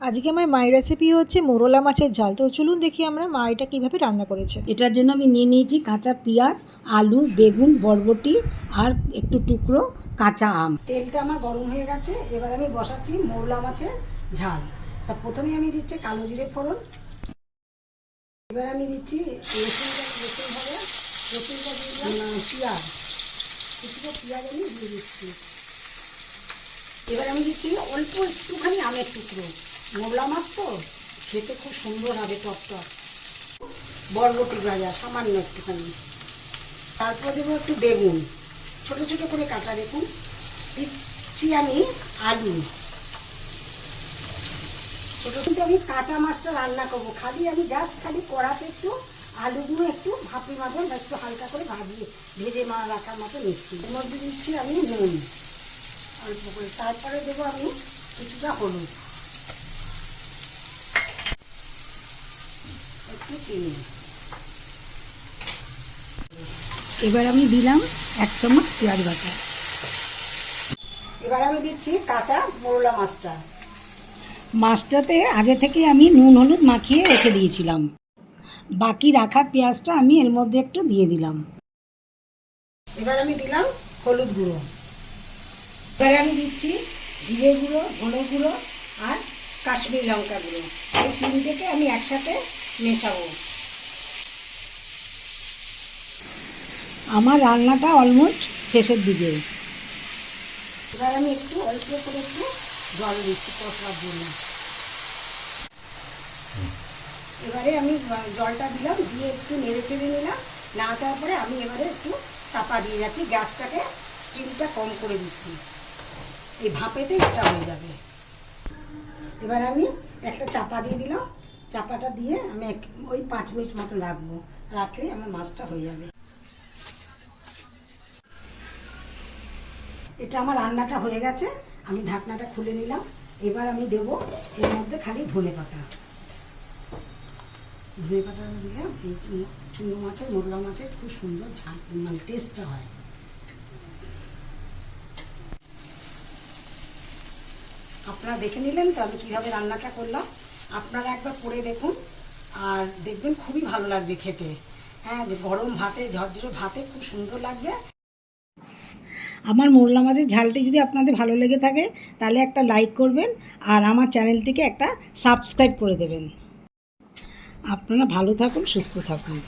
আজকে আমার মায়ের রেসিপি হচ্ছে মোরলা মাছের ঝাল। তো চলুন দেখি আমরা মা এটা কীভাবে রান্না করেছে। এটার জন্য আমি নিয়ে নিয়েছি কাঁচা পেঁয়াজ, আলু, বেগুন, বরবটি আর একটু টুকরো কাঁচা আম। তেলটা আমার গরম হয়ে গেছে, এবার আমি বসাচ্ছি মোরলা মাছের ঝাল। তা প্রথমে আমি দিচ্ছি কালো জিরে ফোড়ন, এবার আমি দিচ্ছি রসুনটা দিয়ে দিলাম, পেঁয়াজ কিছুটা পেঁয়াজ আমি দিয়ে দিচ্ছি। এবার আমি দিচ্ছি অল্প একটুখানি আমের টুকরো, মোরলা মাছ তো খেতে খুব সুন্দর হবে, টক টক। বরবটি ভাজা সামান্য একটুখানি, তারপর দেবো একটু বেগুন ছোট ছোট করে কাটা, দেখুন। দিচ্ছি আমি আলু ছোট ছোট। আমি কাঁচা মাছটা রান্না করবো, আমি খালি কড়াতে একটু আলুগুলো একটু ভাপি মতন বা একটু হালকা করে ভেজে রাখার মতো নিচ্ছি। এর মধ্যে দিচ্ছি আমি নুন অল্প করে, তারপরে দেবো আমি কিছুটা হলুদ, একটু চিনি। এবার আমি দিলাম 1 চামচ পেঁয়াজ বাটা। এবার আমি দিচ্ছি কাঁচা মোরলা মাছটাতে আগে থেকে আমি নুন হলুদ মাখিয়ে রেখে দিয়েছিলাম। বাকি রাখা পেঁয়াজটা আমি এর মধ্যে একটু দিয়ে দিলাম। এবার আমি দিলাম হলুদ গুঁড়ো। এবারে আমি দিচ্ছি জিরে গুঁড়ো, ধনে গুঁড়ো আর কাশ্মীরি লঙ্কা গুঁড়ো। এই তিনটেকে আমি একসাথে মেশাবো। আমার রান্নাটা অলমোস্ট শেষের দিকে। এবার আমি একটু অল্প করে একটু জল দিচ্ছি কষার জন্য। এবারে আমি জলটা দিলাম, দিয়ে একটু নেড়ে চেড়ে নিলাম। নাড়াচাড়ার পরে আমি এবারে একটু চাপা দিয়ে যাচ্ছি, গ্যাসটাকে স্টিমটা কম করে দিচ্ছি, এই ভাপেতে এটা হয়ে যাবে। এবার আমি একটা চাপা দিয়ে দিলাম, চাপাটা দিয়ে আমি ওই 5 মিনিট মতো রাখবো, রাখলে আমার মাছটা হয়ে যাবে। এটা আমার রান্নাটা হয়ে গেছে, আমি ঢাকনাটা খুলে নিলাম। এবার আমি দেবো এর মধ্যে খালি ধনে পাতা দিলাম। এই চুনো মাছের, মোরলা মাছের খুব সুন্দর ঝাল মানে টেস্টটা হয়। আপনারা দেখে নিলেন তো আমি কীভাবে রান্নাটা করলাম। আপনারা একবার করে দেখুন আর দেখবেন খুবই ভালো লাগবে খেতে। হ্যাঁ, গরম ভাতে, ঝরঝরে ভাতে খুব সুন্দর লাগবে। আমার মোরলা মাছের ঝালটি যদি আপনাদের ভালো লেগে থাকে তাহলে একটা লাইক করবেন আর আমার চ্যানেলটিকে একটা সাবস্ক্রাইব করে দেবেন। আপনারা ভালো থাকুন, সুস্থ থাকুন।